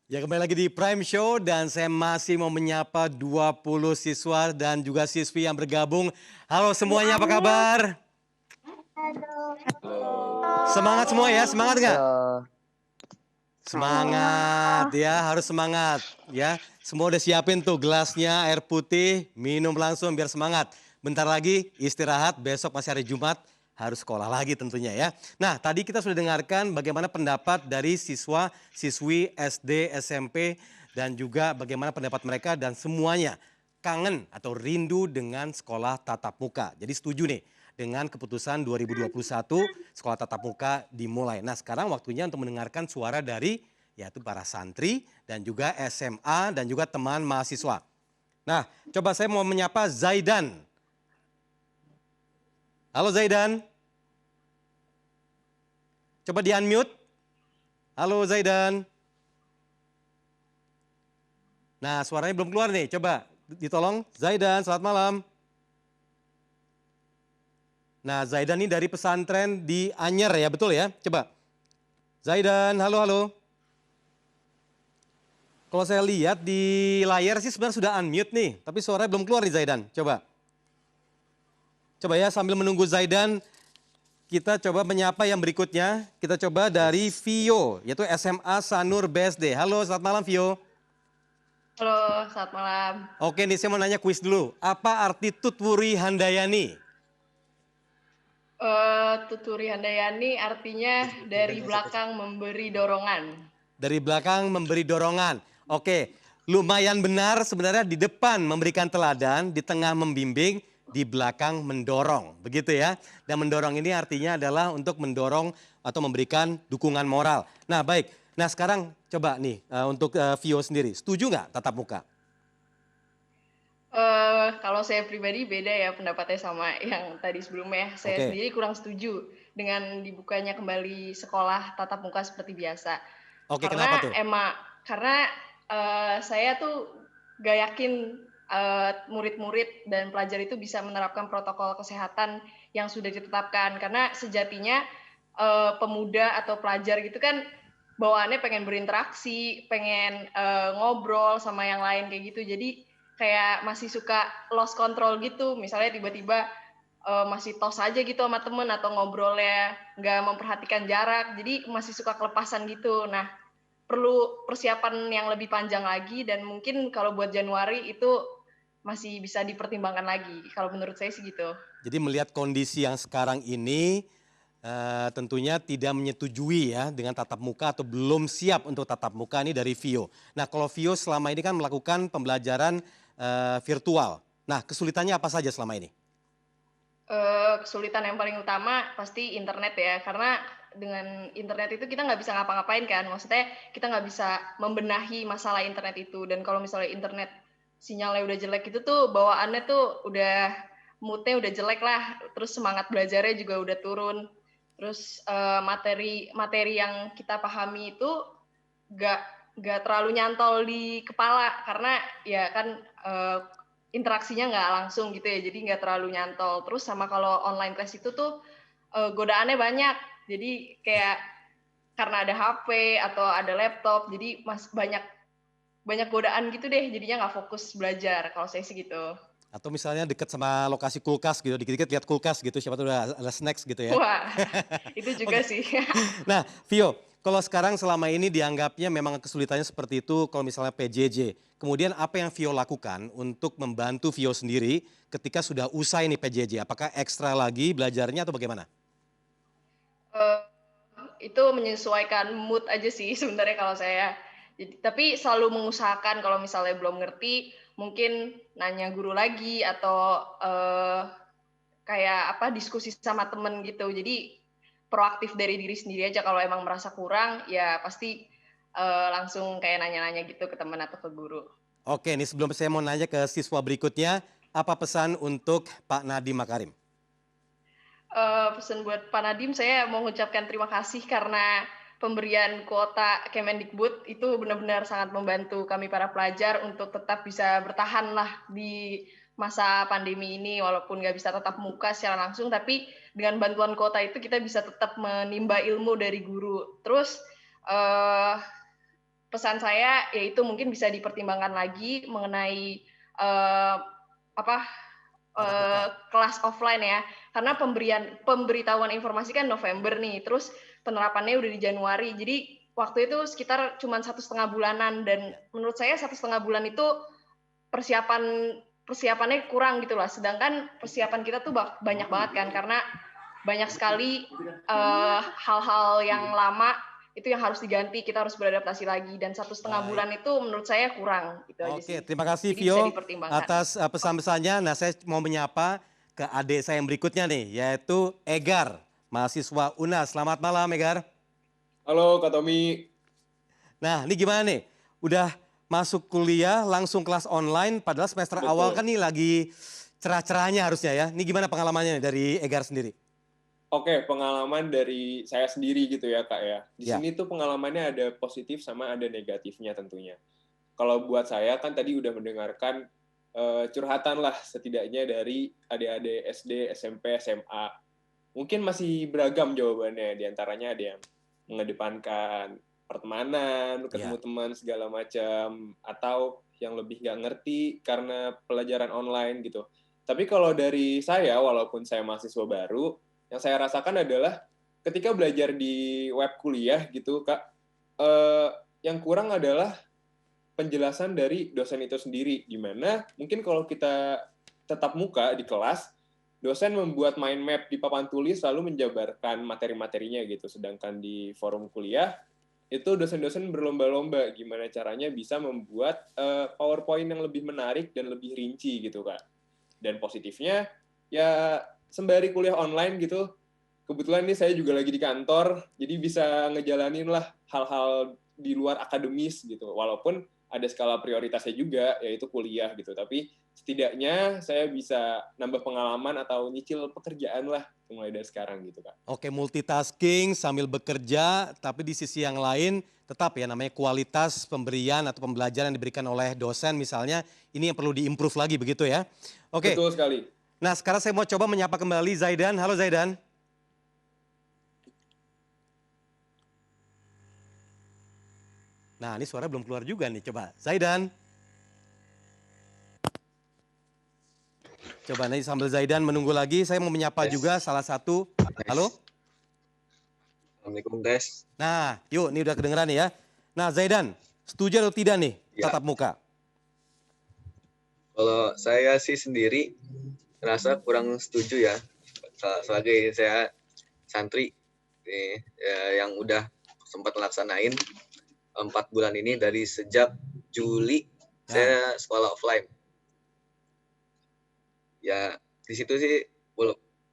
Ya kembali lagi di Prime Show dan saya masih mau menyapa 20 siswa dan juga siswi yang bergabung. Halo semuanya, apa kabar? Semangat semua ya, semangat nggak? Halo. Semangat ya, harus semangat ya. Semua udah siapin tuh gelasnya, air putih, minum langsung biar semangat. Bentar lagi istirahat, besok masih hari Jumat, harus sekolah lagi tentunya ya. Nah tadi kita sudah dengarkan bagaimana pendapat dari siswa, siswi SD, SMP, dan juga bagaimana pendapat mereka dan semuanya kangen atau rindu dengan sekolah tatap muka. Jadi setuju nih dengan keputusan 2021 sekolah tatap muka dimulai. Nah sekarang waktunya untuk mendengarkan suara dari yaitu para santri dan juga SMA dan juga teman mahasiswa. Nah coba saya mau menyapa Zaidan. Halo Zaidan. Coba di unmute. Halo Zaidan. Nah suaranya belum keluar nih, coba ditolong. Zaidan, selamat malam. Nah Zaidan ini dari pesantren di Anyer ya, betul ya? Coba. Zaidan, halo halo. Kalau saya lihat di layar sih sebenarnya sudah unmute nih, tapi suaranya belum keluar nih Zaidan. Coba. Coba ya sambil menunggu Zaidan, kita coba menyapa yang berikutnya. Kita coba dari Vio, yaitu SMA Sanur BSD. Halo, selamat malam Vio. Halo, selamat malam. Oke nih saya mau nanya kuis dulu. Apa arti Tutwuri Handayani? Tuturi Handayani artinya dari belakang memberi dorongan. Dari belakang memberi dorongan. Oke, lumayan benar sebenarnya di depan memberikan teladan, di tengah membimbing, di belakang mendorong. Begitu ya. Dan mendorong ini artinya adalah untuk mendorong atau memberikan dukungan moral. Nah baik, nah sekarang coba nih untuk Vio sendiri. Setuju nggak tatap muka? Kalau saya pribadi beda ya pendapatnya sama yang tadi sebelumnya. Saya Oke, sendiri kurang setuju dengan dibukanya kembali sekolah tatap muka seperti biasa. oke kenapa Karena tuh? saya tuh gak yakin murid-murid dan pelajar itu bisa menerapkan protokol kesehatan yang sudah ditetapkan. Karena sejatinya pemuda atau pelajar gitu kan bawaannya pengen berinteraksi, pengen ngobrol sama yang lain kayak gitu. Jadi kayak masih suka lost control gitu. Misalnya tiba-tiba masih tos aja gitu sama temen atau ngobrolnya nggak memperhatikan jarak. Jadi masih suka kelepasan gitu. Nah, perlu persiapan yang lebih panjang lagi dan mungkin kalau buat Januari itu masih bisa dipertimbangkan lagi. Kalau menurut saya sih gitu. Jadi melihat kondisi yang sekarang ini tentunya tidak menyetujui ya dengan tatap muka atau belum siap untuk tatap muka ini dari Vio. Nah kalau Vio selama ini kan melakukan pembelajaran virtual. Nah kesulitannya apa saja selama ini? Kesulitan yang paling utama pasti internet ya, karena dengan internet itu kita nggak bisa ngapa-ngapain kan, maksudnya kita nggak bisa membenahi masalah internet itu, dan kalau misalnya internet sinyalnya udah jelek itu tuh bawaannya tuh udah moodnya udah jelek lah, terus semangat belajarnya juga udah turun, terus materi yang kita pahami itu nggak nggak terlalu nyantol di kepala karena ya kan interaksinya nggak langsung gitu ya, jadi nggak terlalu nyantol. Terus sama kalau online class itu tuh godaannya banyak, jadi kayak karena ada HP atau ada laptop, jadi banyak banyak godaan gitu deh, jadinya nggak fokus belajar. Kalau saya sih gitu. Atau misalnya dekat sama lokasi kulkas gitu, dikit-dikit lihat kulkas gitu, siapa tahu ada snacks gitu ya. Wah, itu juga Oke. sih. Nah, Vio, kalau sekarang selama ini dianggapnya memang kesulitannya seperti itu kalau misalnya PJJ. Kemudian apa yang Vio lakukan untuk membantu Vio sendiri ketika sudah usai nih PJJ? Apakah ekstra lagi belajarnya atau bagaimana? Eh, itu menyesuaikan mood aja sih sebenarnya kalau saya. Jadi, tapi selalu mengusahakan kalau misalnya belum ngerti, mungkin nanya guru lagi atau kayak apa diskusi sama temen gitu. Jadi proaktif dari diri sendiri aja. Kalau emang merasa kurang, ya pasti langsung kayak nanya-nanya gitu ke teman atau ke guru. Oke, ini sebelum saya mau nanya ke siswa berikutnya, apa pesan untuk Pak Nadiem Makarim? Pesan buat Pak Nadiem, saya mau mengucapkan terima kasih karena pemberian kuota Kemendikbud itu benar-benar sangat membantu kami para pelajar untuk tetap bisa bertahan lah di masa pandemi ini, walaupun nggak bisa tatap muka secara langsung, tapi dengan bantuan kuota itu kita bisa tetap menimba ilmu dari guru. Terus pesan saya yaitu mungkin bisa dipertimbangkan lagi mengenai eh, apa Tatap muka. kelas offline ya, karena pemberitahuan informasi kan November nih, terus penerapannya udah di Januari, jadi waktu itu sekitar cuma 1,5 bulanan, dan Ya. menurut saya 1,5 bulan itu persiapannya kurang gitu lah, sedangkan persiapan kita tuh banyak banget kan, karena banyak sekali hal-hal yang lama itu yang harus diganti, kita harus beradaptasi lagi, dan 1,5 bulan Baik. itu menurut saya kurang gitu aja Oke, sih. terima kasih Jadi bisa Vio dipertimbangkan. atas pesan-pesannya. Nah, saya mau menyapa ke adik saya yang berikutnya nih, yaitu Egar, mahasiswa UNAS. Selamat malam, Egar. Halo Kak Tommy. Nah, ini gimana nih? Udah masuk kuliah, langsung kelas online, padahal semester awal kan Betul. nih lagi cerah-cerahnya harusnya ya. Ini gimana pengalamannya nih dari Egar sendiri? Oke, pengalaman dari saya sendiri gitu ya Kak ya. Di Ya, sini tuh pengalamannya ada positif sama ada negatifnya tentunya. Kalau buat saya kan tadi udah mendengarkan curhatan lah setidaknya dari adik-adik SD, SMP, SMA. Mungkin masih beragam jawabannya. Di antaranya ada yang mengedepankan pertemanan, ketemu ya. teman segala macam, atau yang lebih nggak ngerti karena pelajaran online gitu. Tapi kalau dari saya, walaupun saya mahasiswa baru, yang saya rasakan adalah ketika belajar di web kuliah gitu, Kak, eh, yang kurang adalah penjelasan dari dosen itu sendiri. Gimana mungkin kalau kita tetap muka di kelas, dosen membuat mind map di papan tulis lalu menjabarkan materi-materinya gitu. Sedangkan di forum kuliah, itu dosen-dosen berlomba-lomba gimana caranya bisa membuat PowerPoint yang lebih menarik dan lebih rinci gitu, Kak. Dan positifnya, ya sembari kuliah online gitu, kebetulan nih saya juga lagi di kantor, jadi bisa ngejalanin lah hal-hal di luar akademis gitu. Walaupun ada skala prioritasnya juga, yaitu kuliah gitu. Tapi setidaknya saya bisa nambah pengalaman atau nyicil pekerjaan lah mulai dari sekarang gitu, Kak. Oke, multitasking sambil bekerja, tapi di sisi yang lain tetap ya namanya kualitas pemberian atau pembelajaran yang diberikan oleh dosen misalnya, ini yang perlu diimprove lagi begitu ya. Oke, Betul sekali. nah sekarang saya mau coba menyapa kembali Zaidan. Halo Zaidan. Nah ini suara belum keluar juga nih, coba Zaidan. Coba nih sambil Zaidan menunggu lagi, saya mau menyapa juga Tes, salah satu. Halo? tes. Assalamualaikum, tes. Nah, yuk ini udah kedengeran nih ya. Nah Zaidan, setuju atau tidak nih Ya, tatap muka? kalau saya sih sendiri ngerasa kurang setuju ya. Sebagai saya santri nih, yang udah sempat melaksanain 4 bulan ini dari sejak Juli Nah, saya sekolah offline. Ya, di situ sih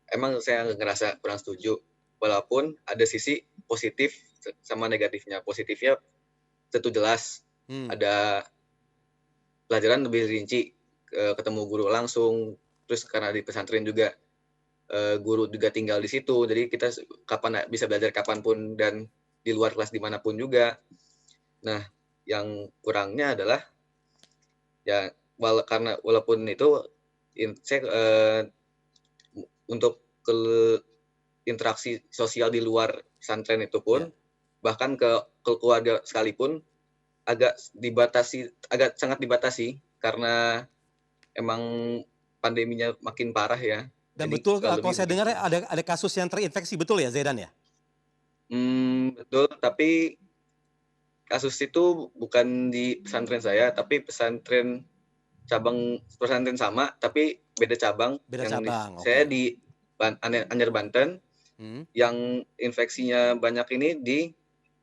emang saya ngerasa kurang setuju. Walaupun ada sisi positif sama negatifnya. Positifnya tentu jelas ada pelajaran lebih rinci, ketemu guru langsung, terus karena di pesantren juga guru juga tinggal di situ, jadi kita bisa belajar kapanpun dan di luar kelas dimanapun juga. Nah, yang kurangnya adalah ya karena walaupun itu saya untuk interaksi sosial di luar pesantren itu pun ya. bahkan ke keluarga sekalipun agak sangat dibatasi karena emang pandeminya makin parah ya. Dan Jadi betul kurang kalau lebih saya dengar begitu. ada kasus yang terinfeksi, betul ya Zaidan ya? Betul, tapi kasus itu bukan di pesantren saya, tapi pesantren sama, tapi beda cabang. Beda Yang cabang, oke. saya di Anyer Banten, yang infeksinya banyak ini di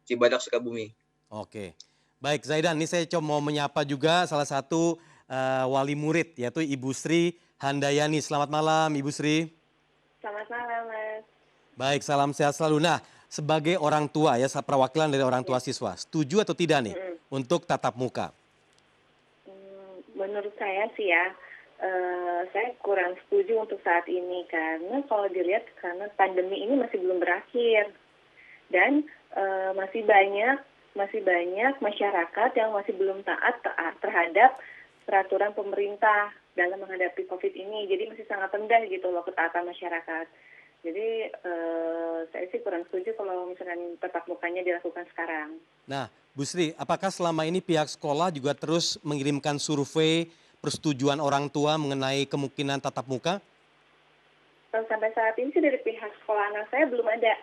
Cibadak Sukabumi. Oke. Baik Zaidan, ini saya coba mau menyapa juga salah satu wali murid yaitu Ibu Sri Handayani. Selamat malam Ibu Sri. Selamat malam, Mas. Baik, salam sehat selalu. Nah, sebagai orang tua ya, perwakilan dari orang tua Ya. siswa, setuju atau tidak nih untuk tatap muka? Menurut saya sih ya, saya kurang setuju untuk saat ini karena kalau dilihat karena pandemi ini masih belum berakhir dan masih banyak masyarakat yang masih belum taat terhadap peraturan pemerintah dalam menghadapi COVID ini. Jadi masih sangat rendah gitu loh ketaatan masyarakat. Jadi saya sih kurang setuju kalau misalkan tatap mukanya dilakukan sekarang. Nah, Bu Sri, apakah selama ini pihak sekolah juga terus mengirimkan survei persetujuan orang tua mengenai kemungkinan tatap muka? Sampai saat ini sih dari pihak sekolah anak saya belum ada.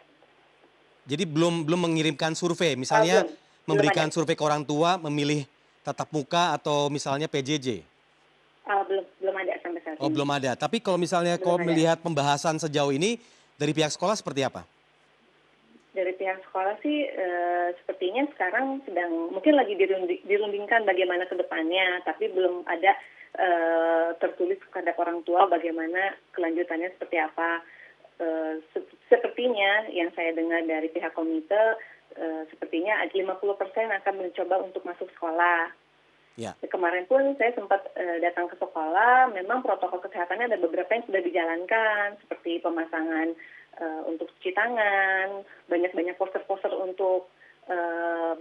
Jadi belum mengirimkan survei, Oh, misalnya belum ada. memberikan survei ke orang tua memilih tatap muka atau misalnya PJJ? Belum ada sampai saat Oh, ini. belum ada. Tapi kalau misalnya Belum kau ada. melihat pembahasan sejauh ini dari pihak sekolah seperti apa? Dari pihak sekolah sih sepertinya sekarang sedang mungkin lagi dirundingkan bagaimana ke depannya, tapi belum ada tertulis kepada orang tua bagaimana kelanjutannya seperti apa. Sepertinya yang saya dengar dari pihak komite, sepertinya 50% akan mencoba untuk masuk sekolah. Ya. Kemarin pun saya sempat datang ke sekolah, memang protokol kesehatannya ada beberapa yang sudah dijalankan, seperti pemasangan untuk cuci tangan, banyak poster-poster untuk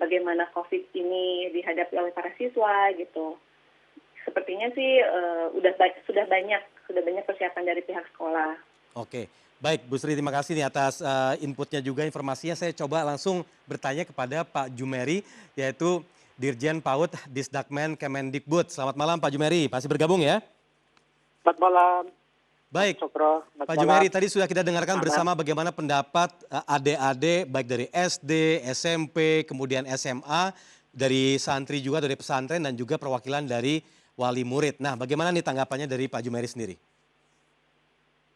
bagaimana COVID ini dihadapi oleh para siswa gitu. Sepertinya sih sudah banyak persiapan dari pihak sekolah. Oke, baik Bu Sri, terima kasih nih atas inputnya juga informasinya. Saya coba langsung bertanya kepada Pak Jumeri, yaitu Dirjen PAUD Disdakmen Kemendikbud. Selamat malam Pak Jumeri, masih bergabung ya? Selamat malam. Baik, Sokro, Pak Jumeri, tadi sudah kita dengarkan bersama bagaimana pendapat adik-adik baik dari SD, SMP, kemudian SMA, dari santri juga dari pesantren dan juga perwakilan dari wali murid. Nah, bagaimana nih tanggapannya dari Pak Jumeri sendiri?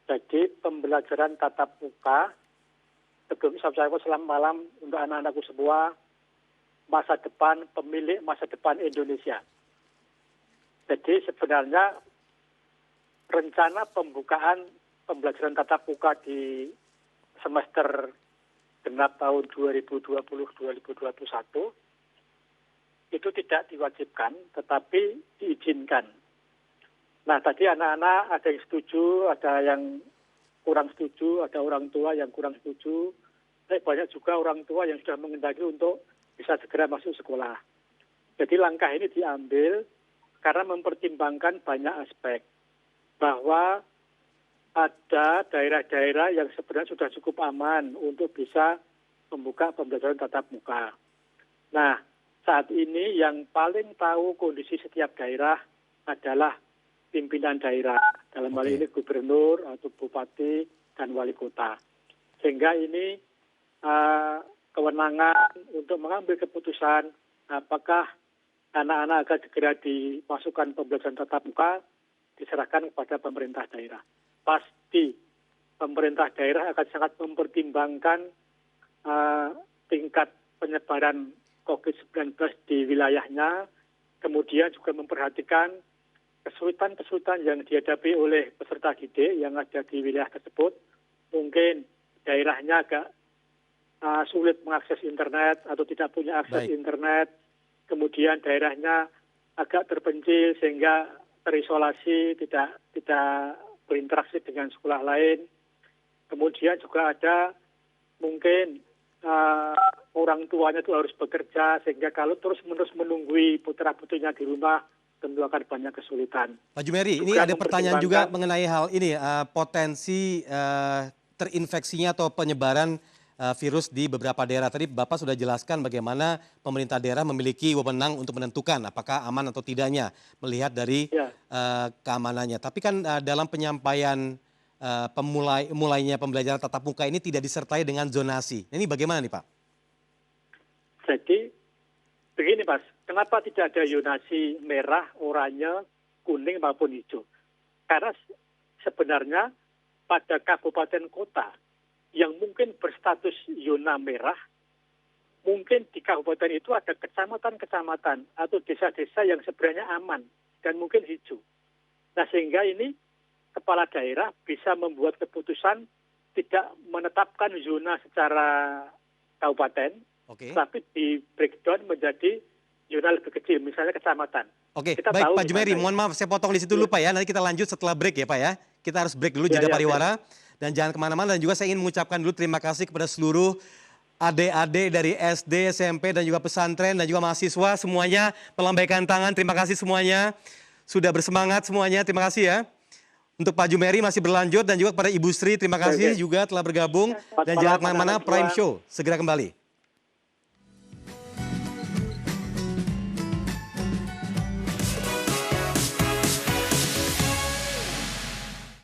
Jadi pembelajaran tatap muka sebelum saya selamat malam untuk anak-anakku semua, masa depan, pemilik masa depan Indonesia. Jadi sebenarnya rencana pembukaan pembelajaran tatap muka di semester genap tahun 2020-2021 itu tidak diwajibkan, tetapi diizinkan. Nah, tadi anak-anak ada yang setuju, ada yang kurang setuju, ada orang tua yang kurang setuju, tapi banyak juga orang tua yang sudah mengendaki untuk bisa segera masuk sekolah. Jadi langkah ini diambil karena mempertimbangkan banyak aspek. Bahwa ada daerah-daerah yang sebenarnya sudah cukup aman untuk bisa membuka pembelajaran tatap muka. Nah, saat ini yang paling tahu kondisi setiap daerah adalah pimpinan daerah. Dalam hal ini gubernur atau bupati dan wali kota. Sehingga ini kewenangan untuk mengambil keputusan apakah anak-anak akan segera dimasukkan pembelajaran tatap muka diserahkan kepada pemerintah daerah. Pasti pemerintah daerah akan sangat mempertimbangkan tingkat penyebaran COVID-19 di wilayahnya, kemudian juga memperhatikan kesulitan-kesulitan yang dihadapi oleh peserta didik yang ada di wilayah tersebut. Mungkin daerahnya agak sulit mengakses internet atau tidak punya akses internet, kemudian daerahnya agak terpencil sehingga terisolasi, tidak berinteraksi dengan sekolah lain. Kemudian juga ada mungkin orang tuanya itu harus bekerja, sehingga kalau terus-menerus menunggui putra-putrinya di rumah, tentu akan banyak kesulitan. Pak Jumeri, ini ada pertanyaan juga mengenai hal ini, potensi terinfeksinya atau penyebaran virus di beberapa daerah. Tadi Bapak sudah jelaskan bagaimana pemerintah daerah memiliki wewenang untuk menentukan apakah aman atau tidaknya melihat dari keamanannya. Tapi kan dalam penyampaian mulainya pembelajaran tatap muka ini tidak disertai dengan zonasi. Ini bagaimana nih Pak? Jadi begini Mas, kenapa tidak ada zonasi merah, oranye, kuning maupun hijau? Karena sebenarnya pada kabupaten kota yang mungkin berstatus zona merah, mungkin di kabupaten itu ada kecamatan-kecamatan atau desa-desa yang sebenarnya aman dan mungkin hijau. Nah, sehingga ini kepala daerah bisa membuat keputusan tidak menetapkan zona secara kabupaten, tapi di breakdown menjadi zona lebih kecil, misalnya kecamatan. Oke, baik Pak Jumeri, mohon maaf saya potong di situ dulu Pak ya, nanti kita lanjut setelah break ya Pak ya. Kita harus break dulu jeda pariwara. Dan jangan kemana-mana, dan juga saya ingin mengucapkan dulu terima kasih kepada seluruh adik-adik dari SD, SMP, dan juga pesantren, dan juga mahasiswa semuanya melambaikan tangan. Terima kasih semuanya, sudah bersemangat semuanya, terima kasih ya. Untuk Pak Jumeri masih berlanjut dan juga kepada Ibu Sri terima kasih juga telah bergabung dan jangan kemana-mana, Prime Show segera kembali.